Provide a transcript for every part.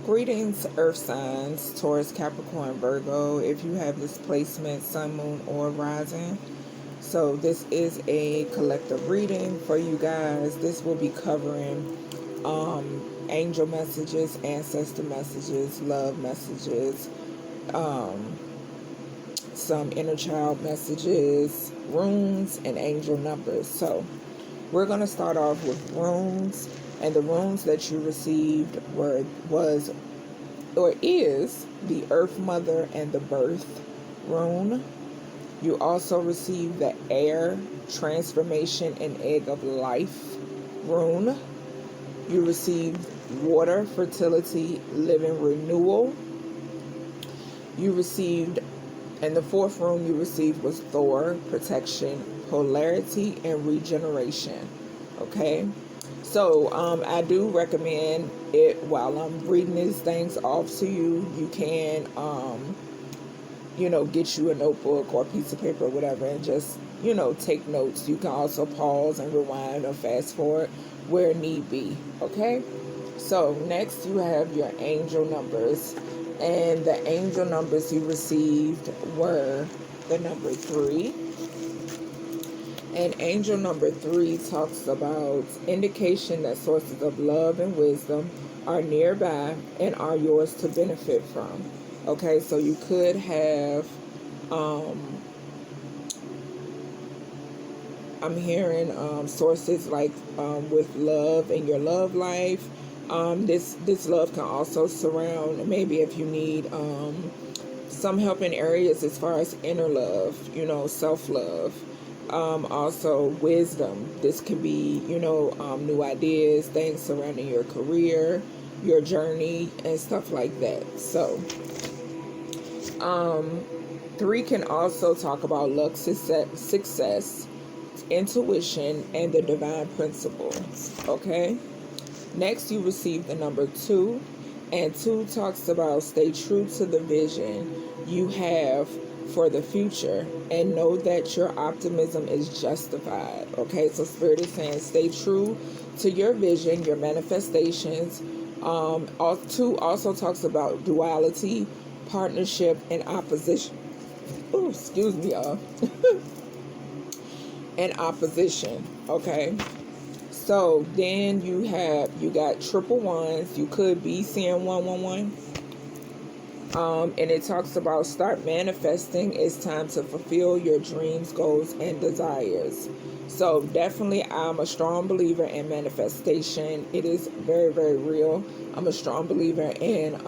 Greetings, Earth signs, Taurus, Capricorn, Virgo. If you have this placement, Sun, Moon, or Rising. So this is a collective reading for you guys. This will be covering angel messages, ancestor messages, love messages, some inner child messages, runes, and angel numbers. So we're going to start off with runes. And the runes that you received is the Earth Mother and the Birth rune. You also received the Air, Transformation, and Egg of Life rune. You received Water, Fertility, Living Renewal. You received, and the fourth rune you received was Thor, Protection, Polarity, and Regeneration. Okay? So I do recommend it while I'm reading these things off to you. You can, get you a notebook or a piece of paper or whatever and just, take notes. You can also pause and rewind or fast forward where need be. Okay? So next you have your angel numbers. And the angel numbers you received were the number 3. And angel number 3 talks about indication that sources of love and wisdom are nearby and are yours to benefit from. Okay, so you could have, I'm hearing sources like with love in your love life. This love can also surround, maybe if you need some help in areas as far as inner love, self-love. Also wisdom. This could be, new ideas, things surrounding your career, your journey, and stuff like that. So, 3 can also talk about luck, success, intuition, and the divine principles. Okay? Next, you receive the number 2. And 2 talks about stay true to the vision you have for the future and know that your optimism is justified. Okay, so Spirit is saying stay true to your vision, your manifestations. 2 also talks about duality, partnership, and opposition. Oh, excuse me, y'all. And opposition. Okay. So then you got triple ones. You could be seeing 111. And it talks about start manifesting. It's time to fulfill your dreams, goals, and desires. So definitely I'm a strong believer in manifestation. It is very, very real. I'm a strong believer in,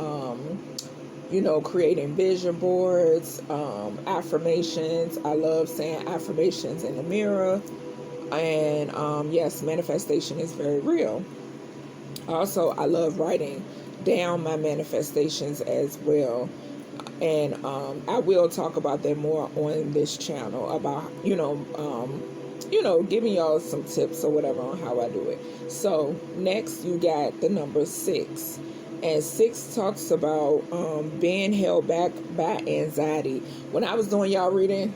creating vision boards, affirmations. I love saying affirmations in the mirror. And yes, manifestation is very real. Also, I love writing down my manifestations as well, and I will talk about that more on this channel about giving y'all some tips or whatever on how I do it. So next you got the number 6, and 6 talks about being held back by anxiety. When I was doing y'all reading,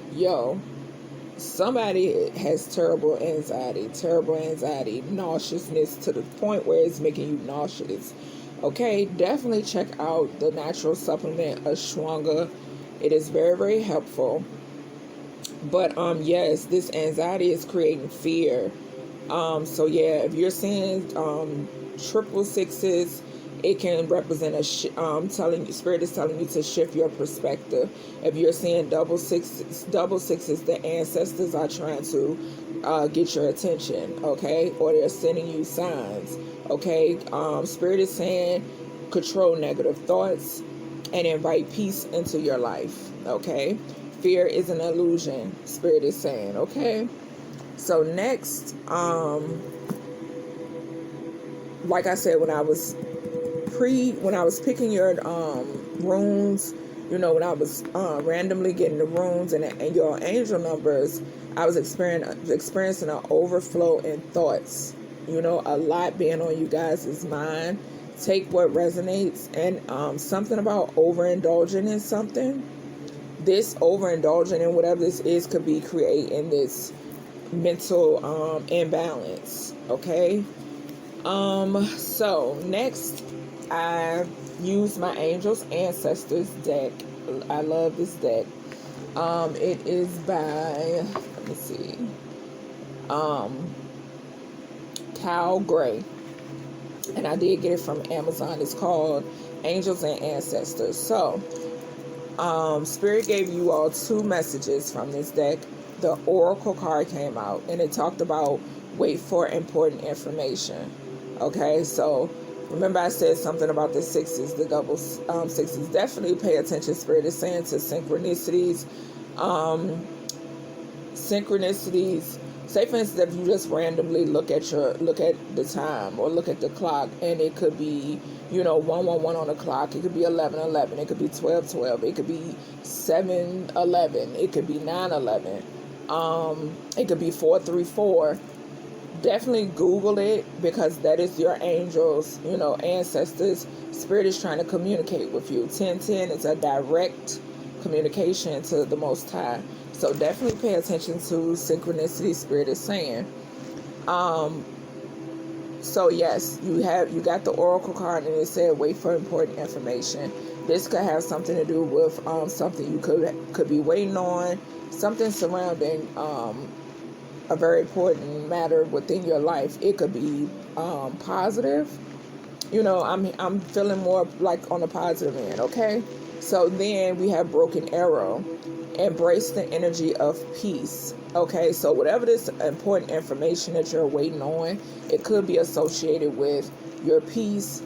somebody has terrible anxiety, nauseousness to the point where it's making you nauseous. Okay, definitely check out the natural supplement Ashwanga. It is very, very helpful. But yes, this anxiety is creating fear. So yeah, if you're seeing triple sixes, it can represent Spirit is telling you to shift your perspective. If you're seeing double sixes, the ancestors are trying to get your attention, okay? Or they're sending you signs, okay? Spirit is saying control negative thoughts and invite peace into your life, okay? Fear is an illusion, Spirit is saying, okay? So next, like I said, when I was picking your runes, when I was randomly getting the runes and your angel numbers, I was experiencing an overflow in thoughts. A lot being on you guys' mind. Take what resonates, and something about overindulging in something. This overindulging in whatever this is could be creating this mental imbalance. Okay. So next I use my Angels Ancestors deck. I love this deck. It is by, let me see, Cal Gray, and I did get it from Amazon. It's called Angels and Ancestors. So, Spirit gave you all 2 messages from this deck. The Oracle card came out, and it talked about wait for important information. Okay, so remember I said something about the 6s, the double 6s. Definitely pay attention, Spirit is saying, to synchronicities. Synchronicities. Say for instance, if you just randomly look at the time or look at the clock, and it could be 111 on the clock, it could be 11:11, it could be 12:12, it could be 7:11, it could be 9:11, it could be 4:34. Definitely Google it, because that is your angels, ancestors. Spirit is trying to communicate with you. 1010 is a direct communication to the Most High. So definitely pay attention to synchronicity, Spirit is saying. So yes, you got the Oracle card, and it said wait for important information. This could have something to do with something you could be waiting on, something surrounding a very important matter within your life. It could be positive. I'm feeling more like on the positive end. Okay, so then we have Broken Arrow. Embrace the energy of peace. Okay, so whatever this important information that you're waiting on, it could be associated with your peace,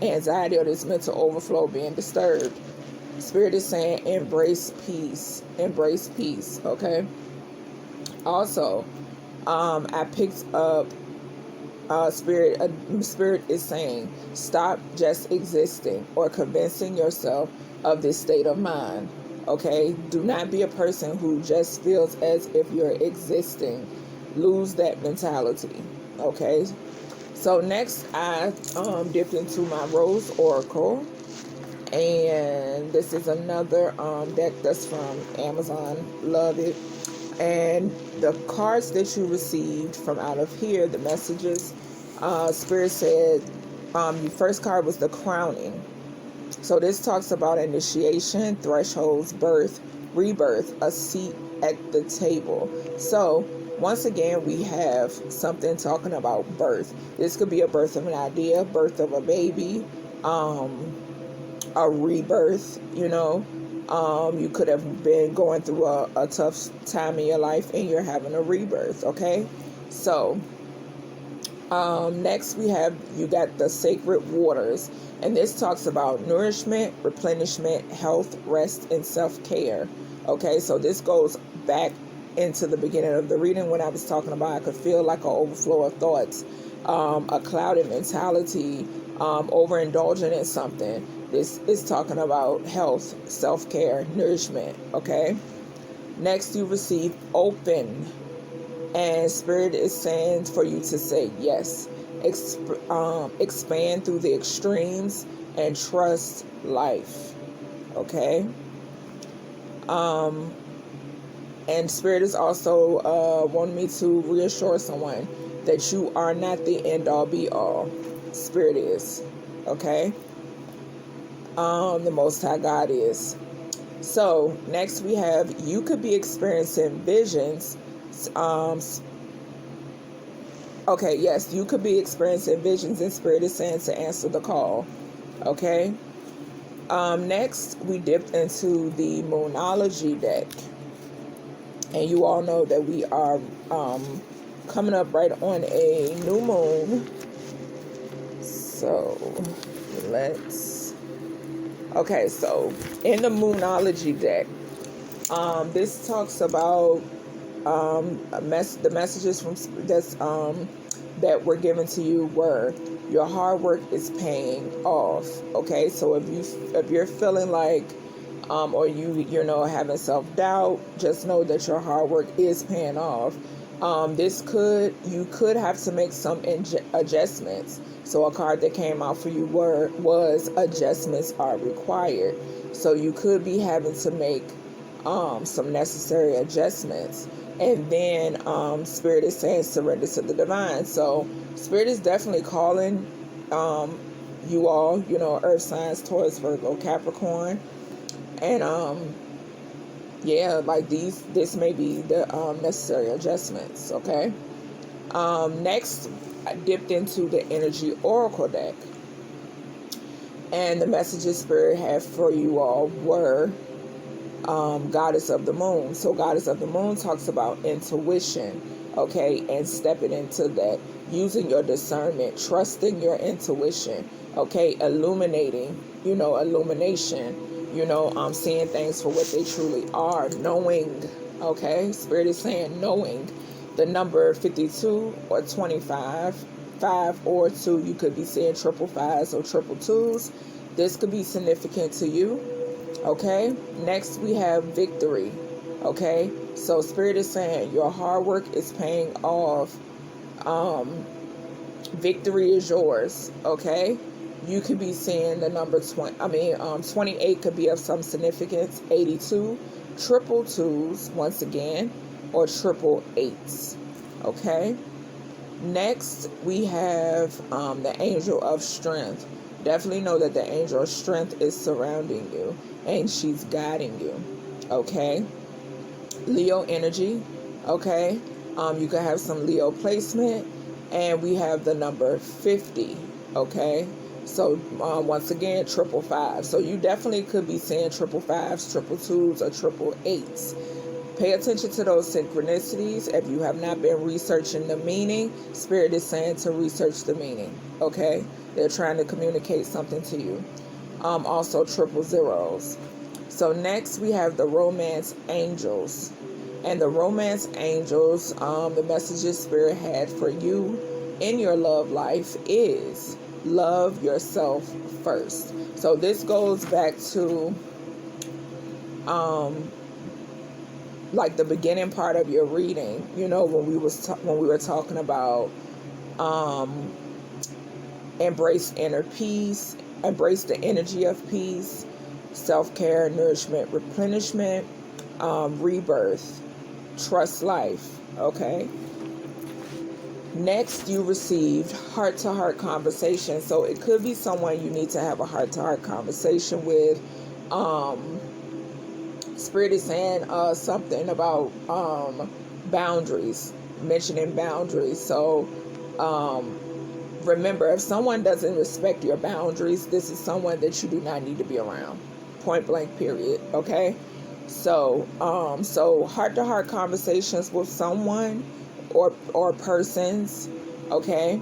anxiety, or this mental overflow being disturbed. Spirit is saying embrace peace. Embrace peace. Okay. Also, I picked up Spirit is saying stop just existing or convincing yourself of this state of mind. Okay, do not be a person who just feels as if you're existing. Lose that mentality. Okay, so next I dipped into my Rose Oracle, and this is another deck that's from Amazon. Love it. And the cards that you received from out of here, the messages, Spirit said, your first card was the Crowning. So this talks about initiation, thresholds, birth, rebirth, a seat at the table. So once again, we have something talking about birth. This could be a birth of an idea, birth of a baby, a rebirth, you could have been going through a tough time in your life, and you're having a rebirth. Okay, so next you got the Sacred Waters, and this talks about nourishment, replenishment, health, rest, and self-care. Okay, so this goes back into the beginning of the reading when I was talking about I could feel like an overflow of thoughts, a clouded mentality, overindulging in something. This is talking about health, self-care, nourishment. Okay, next you receive Open, and Spirit is saying for you to say yes. Expand through the extremes and trust life. Okay. And Spirit is also wanting me to reassure someone that you are not the end all be all. Spirit is. Okay. The Most High God is. So next we have, you could be experiencing visions. Okay, yes, you could be experiencing visions, and Spirit is saying to answer the call. Okay. Next, we dipped into the Moonology deck. And you all know that we are coming up right on a new moon. So, okay, so in the Moonology deck, this talks about the messages from that were given to you were your hard work is paying off. Okay, so if you're feeling like or you're having self-doubt, just know that your hard work is paying off. You could have to make some adjustments. So a card that came out for you was adjustments are required. So you could be having to make some necessary adjustments. And then Spirit is saying surrender to the divine. So Spirit is definitely calling you all, earth signs, Taurus, Virgo, Capricorn. And yeah, like this may be the necessary adjustments. Okay. Next, I dipped into the energy oracle deck, and the messages Spirit had for you all were Goddess of the Moon. So Goddess of the Moon talks about intuition, okay, and stepping into that, using your discernment, trusting your intuition, okay, illumination, seeing things for what they truly are, knowing, okay, Spirit is saying knowing. The number 52 or 25, 5 or 2, you could be seeing triple fives or triple twos. This could be significant to you. Okay, next we have victory. Okay, so Spirit is saying your hard work is paying off. Victory is yours. Okay, you could be seeing the number 28 could be of some significance. 82, triple twos once again, or triple eights. Okay, next we have the angel of strength. Definitely know that the angel of strength is surrounding you and she's guiding you. Okay, Leo energy. Okay, you could have some Leo placement, and we have the number 50. Okay, so once again, triple five. So you definitely could be seeing triple fives, triple twos, or triple eights. Pay attention to those synchronicities. If you have not been researching the meaning, Spirit is saying to research the meaning. Okay, they're trying to communicate something to you. Also triple zeros. So next we have the romance angels. And the romance angels, the messages Spirit had for you in your love life is love yourself first. So this goes back to like the beginning part of your reading, when we were talking about embrace inner peace, embrace the energy of peace, self-care, nourishment, replenishment, rebirth, trust life. Okay, next you received heart-to-heart conversation. So it could be someone you need to have a heart-to-heart conversation with. Spirit is saying something about boundaries, mentioning boundaries. So remember, if someone doesn't respect your boundaries, this is someone that you do not need to be around. Point blank, period. Okay? So heart-to-heart conversations with someone or persons. Okay?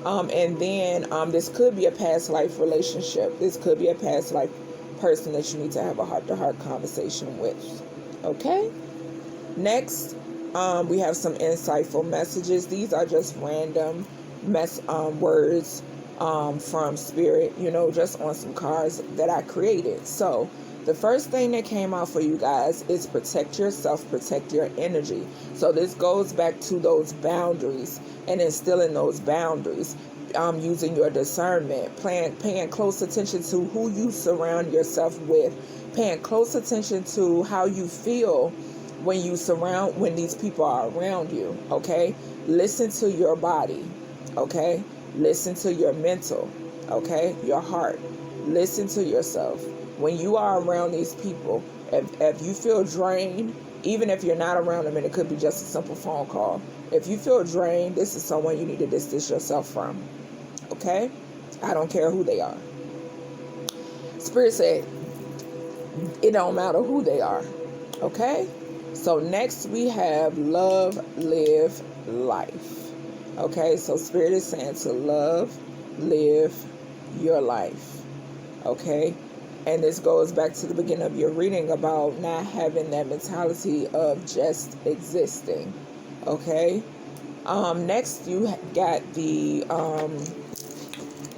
And then this could be a past life relationship. This could be a past life person that you need to have a heart-to-heart conversation with. Okay, next we have some insightful messages. These are just random words from Spirit, just on some cards that I created. So the first thing that came out for you guys is protect yourself, protect your energy. So this goes back to those boundaries and instilling those boundaries. Using your discernment, paying close attention to who you surround yourself with, paying close attention to how you feel when these people are around you. Okay, listen to your body. Okay, listen to your mental. Okay, your heart. Listen to yourself. When you are around these people, if you feel drained, even if you're not around them, and it could be just a simple phone call, if you feel drained, this is someone you need to distance yourself from. Okay? I don't care who they are. Spirit said, it don't matter who they are. Okay? So next we have love, live, life. Okay? So Spirit is saying to love, live your life. Okay? And this goes back to the beginning of your reading about not having that mentality of just existing. Okay? Next you got the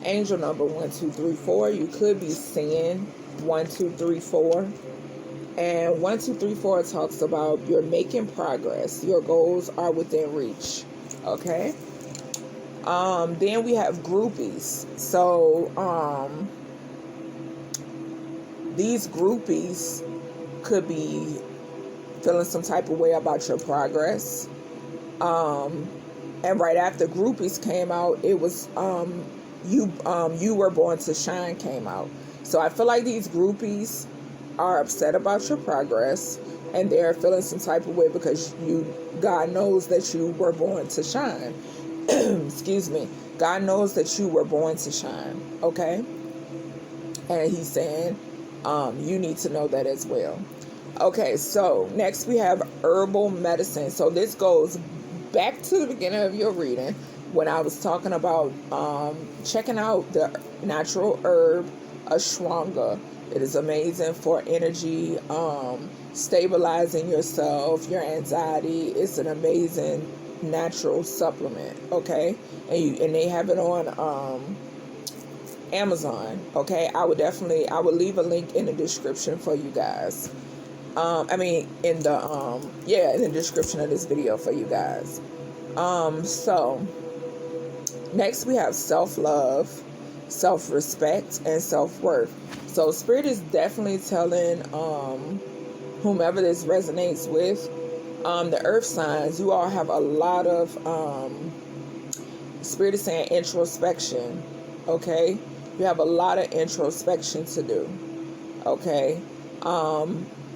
angel number 1, 2, 3, 4. You could be seeing 1, 2, 3, 4. And 1, 2, 3, 4 talks about you're making progress. Your goals are within reach. Okay? Then we have groupies. So, these groupies could be feeling some type of way about your progress. And right after groupies came out, it was you were born to shine came out. So I feel like these groupies are upset about your progress, and they're feeling some type of way because God knows that you were born to shine. Excuse me. God knows that you were born to shine, okay? And he's saying, you need to know that as well. Okay, so next we have herbal medicine. So this goes back to the beginning of your reading when I was talking about checking out the natural herb ashwagandha. It is amazing for energy, stabilizing yourself, your anxiety. It's an amazing natural supplement, okay? And they have it on Amazon, okay? I would leave a link in the description for you guys. In the description of this video for you guys. So next we have self-love, self-respect, and self-worth. So Spirit is definitely telling whomever this resonates with, the earth signs, you all have a lot of Spirit is saying introspection, okay? You have a lot of introspection to do, okay?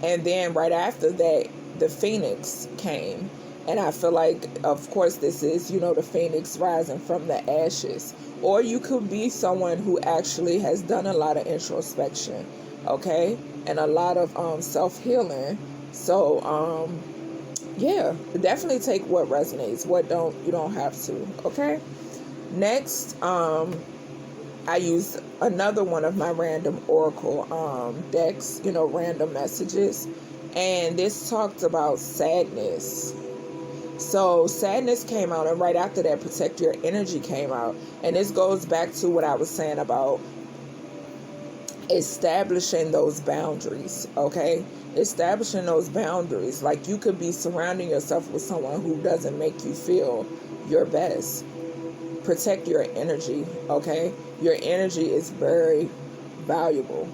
And then right after that, the phoenix came. And I feel like, of course, this is, the phoenix rising from the ashes. Or you could be someone who actually has done a lot of introspection, okay? And a lot of self-healing. So, definitely take what resonates. What you don't have to, okay? Next, I used another one of my random oracle decks, random messages. And this talked about sadness. So sadness came out, and right after that, protect your energy came out. And this goes back to what I was saying about establishing those boundaries, okay? Establishing those boundaries. Like, you could be surrounding yourself with someone who doesn't make you feel your best. Protect your energy, okay? Your energy is very valuable,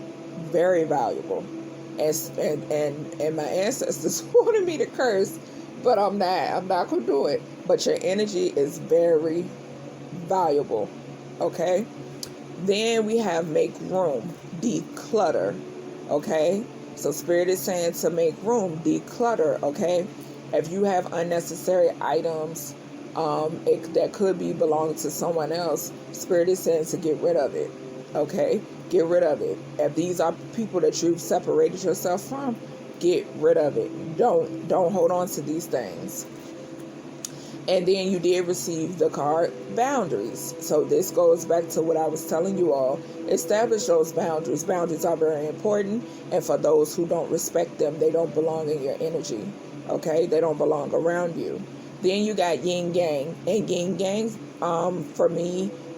very valuable. And my ancestors wanted me to curse, but I'm not gonna do it. But your energy is very valuable, okay? Then we have make room, declutter, okay? So Spirit is saying to make room, declutter, okay? If you have unnecessary items that could be belonging to someone else, Spirit is saying to get rid of it, okay? Get rid of it. If these are people that you've separated yourself from, get rid of it. Don't hold on to these things. And then you did receive the card boundaries. So this goes back to what I was telling you all. Establish those boundaries. Boundaries are very important. And for those who don't respect them, they don't belong in your energy. Okay? They don't belong around you. Then you got yin yang. And yin yang,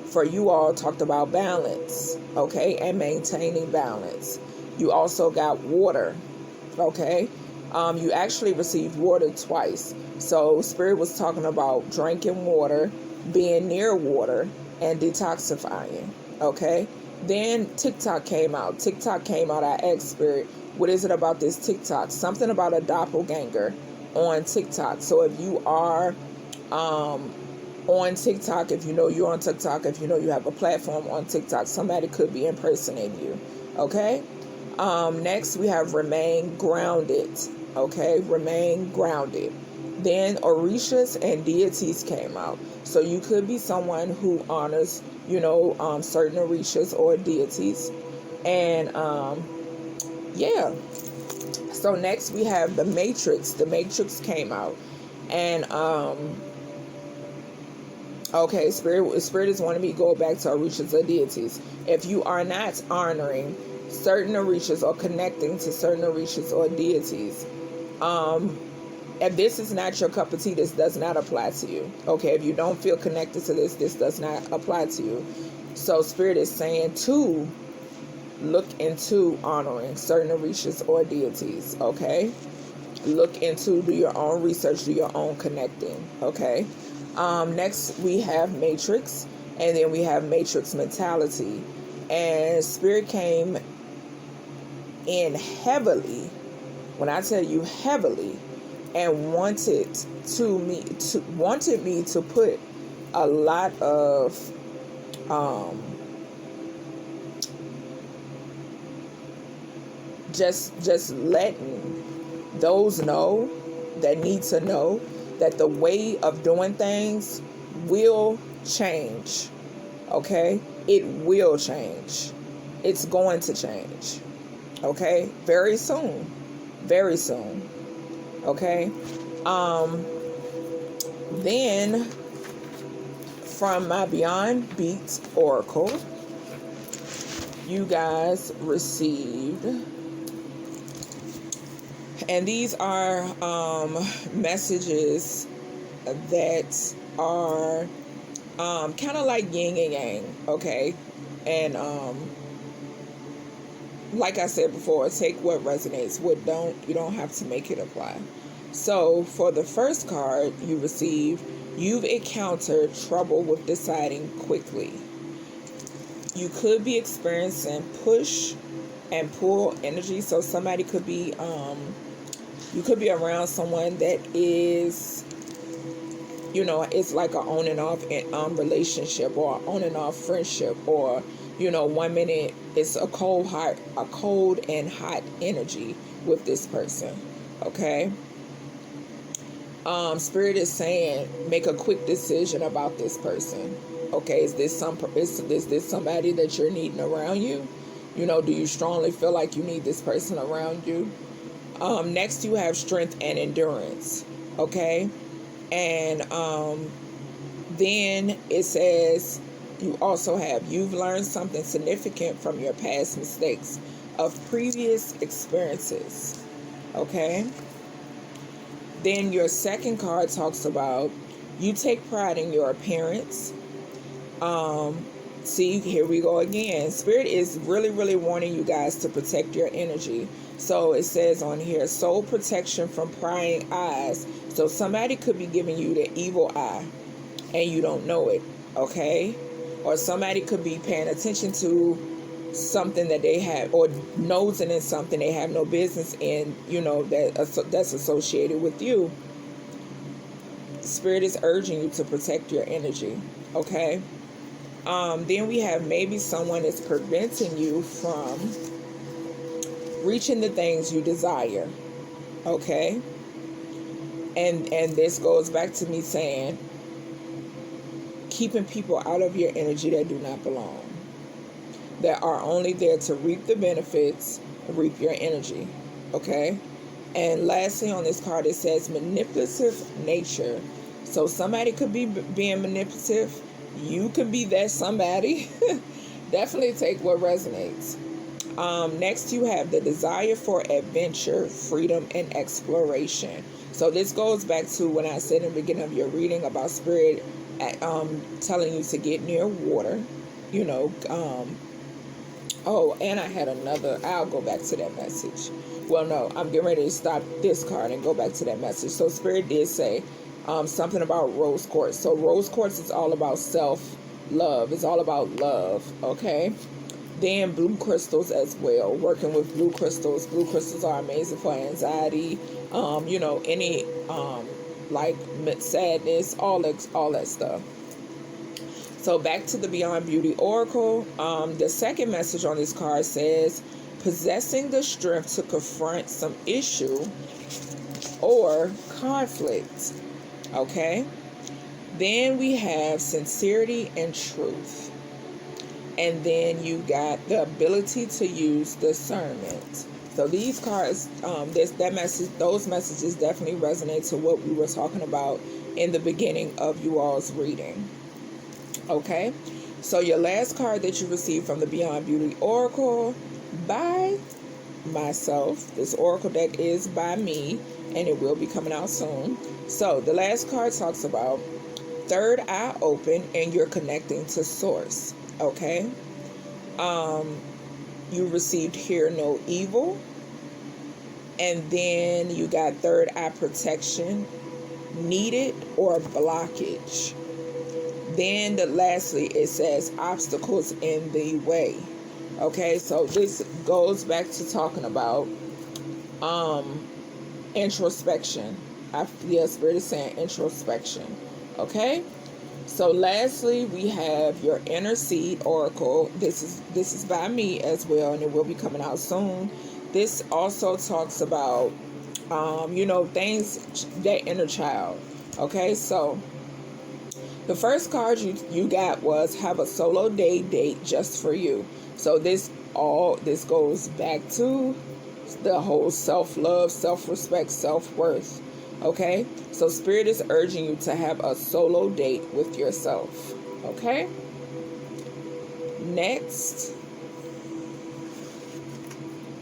for you all, talked about balance. Okay? And maintaining balance. You also got water. Okay? You actually received water twice. So Spirit was talking about drinking water, being near water, and detoxifying. Okay? Then TikTok came out. I asked Spirit, what is it about this TikTok? Something about a doppelganger on TikTok. So if you are on TikTok, if you know you're on TikTok, if you know you have a platform on TikTok, somebody could be impersonating you. Okay? Next, we have remain grounded. Okay? Remain grounded. Then Orishas and deities came out. So you could be someone who honors, certain Orishas or deities. And, So next we have the Matrix. The Matrix came out. And, okay, Spirit is wanting me to go back to Orishas or deities. If you are not honoring certain Orishas or connecting to certain Orishas or deities, if this is not your cup of tea, this does not apply to you. Okay, if you don't feel connected to this does not apply to you. So Spirit is saying to look into honoring certain Orishas or deities. Okay, look into, do your own research, do your own connecting. Okay. Next we have Matrix, and then we have Matrix mentality. And Spirit came in heavily, when I tell you heavily, and wanted me to put a lot of just letting those know that need to know that the way of doing things will change. Okay? It will change. It's going to change. Okay? Very soon. Very soon. Okay? Then from my Beyond Beats Oracle, you guys received, and these are messages that are kind of like yin and yang, okay? And like I said before, take what resonates, what don't. You don't have to make it apply. So for the first card you received, you've encountered trouble with deciding quickly. You could be experiencing push and pull energy. So somebody could be, you could be around someone that is, it's like an on and off relationship, or on and off friendship, or 1 minute it's a cold and hot energy with this person. Okay. Spirit is saying, make a quick decision about this person. Okay, is this somebody that you're needing around you? Do you strongly feel like you need this person around you? Next, you have strength and endurance. Okay, and then it says you also have, you've learned something significant from your past mistakes of previous experiences. Okay. Then your second card talks about, you take pride in your appearance. See, here we go again. Spirit is really, really warning you guys to protect your energy. So it says on here, soul protection from prying eyes. So somebody could be giving you the evil eye and you don't know it, okay? Or somebody could be paying attention to something that they have, or nosing in something they have no business in, that's associated with you. Spirit is urging you to protect your energy, okay? Then we have, maybe someone is preventing you from reaching the things you desire, okay? And this goes back to me saying, keeping people out of your energy that do not belong, that are only there to reap the benefits, reap your energy, okay? And lastly on this card, it says manipulative nature. So somebody could be being manipulative. You could be that somebody. Definitely take what resonates. Next, you have the desire for adventure, freedom, and exploration. So this goes back to when I said in the beginning of your reading about Spirit telling you to get near water, oh, and I had another, I'll go back to that message. Well, no, I'm getting ready to stop this card and go back to that message. So Spirit did say something about rose quartz. So rose quartz is all about self-love. It's all about love, okay? Then blue crystals as well. Working with blue crystals. Blue crystals are amazing for anxiety, any like sadness, all that stuff. So back to the Beyond Beauty Oracle. The second message on this card says, possessing the strength to confront some issue or conflict. Okay. Then we have sincerity and truth. And then you got the ability to use discernment. So these cards, those messages definitely resonate to what we were talking about in the beginning of you all's reading. Okay, so your last card that you received from the Beyond Beauty Oracle by myself. This Oracle deck is by me, and it will be coming out soon. So the last card talks about third eye open, and you're connecting to source. Okay, you received hear no evil, and then you got third eye protection needed or blockage. Then lastly, it says obstacles in the way. Okay, so this goes back to talking about introspection. Spirit is saying introspection. Okay, so lastly, we have your inner seed oracle. This is by me as well, and it will be coming out soon. This also talks about, things, that inner child. Okay, so the first card you got was have a solo date just for you. So this goes back to the whole self-love, self-respect, self-worth. Okay? So Spirit is urging you to have a solo date with yourself. Okay? Next,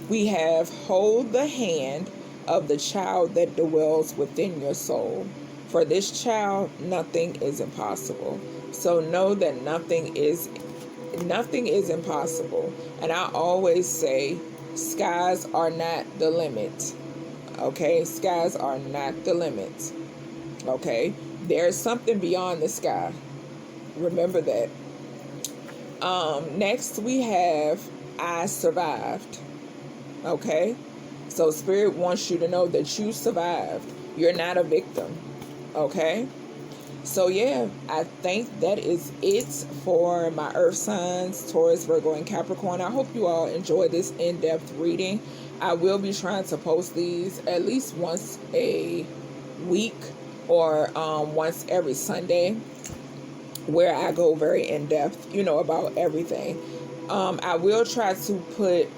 we have hold the hand of the child that dwells within your soul. For this child, nothing is impossible. So know that nothing is impossible. And I always say, skies are not the limit. Okay? Skies are not the limit. Okay? There's something beyond the sky. Remember that. Next we have I survived. Okay? So Spirit wants you to know that you survived. You're not a victim. Okay? So yeah, I think that is it for my earth signs, Taurus, Virgo, and Capricorn. I hope you all enjoy this in-depth reading. I will be trying to post these at least once a week or once every Sunday, where I go very in-depth, about everything. I will try to put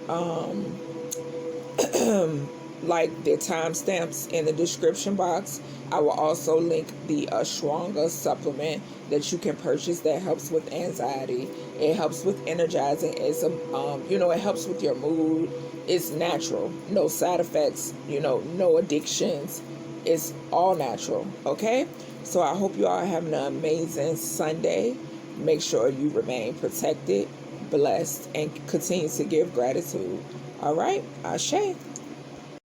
like the timestamps in the description box. I will also link the Ashwanga supplement that you can purchase that helps with anxiety. It helps with energizing. It's it helps with your mood. It's natural, no side effects. No addictions. It's all natural. Okay, so I hope you all have an amazing Sunday. Make sure you remain protected, blessed, and continue to give gratitude. All right, Ashe.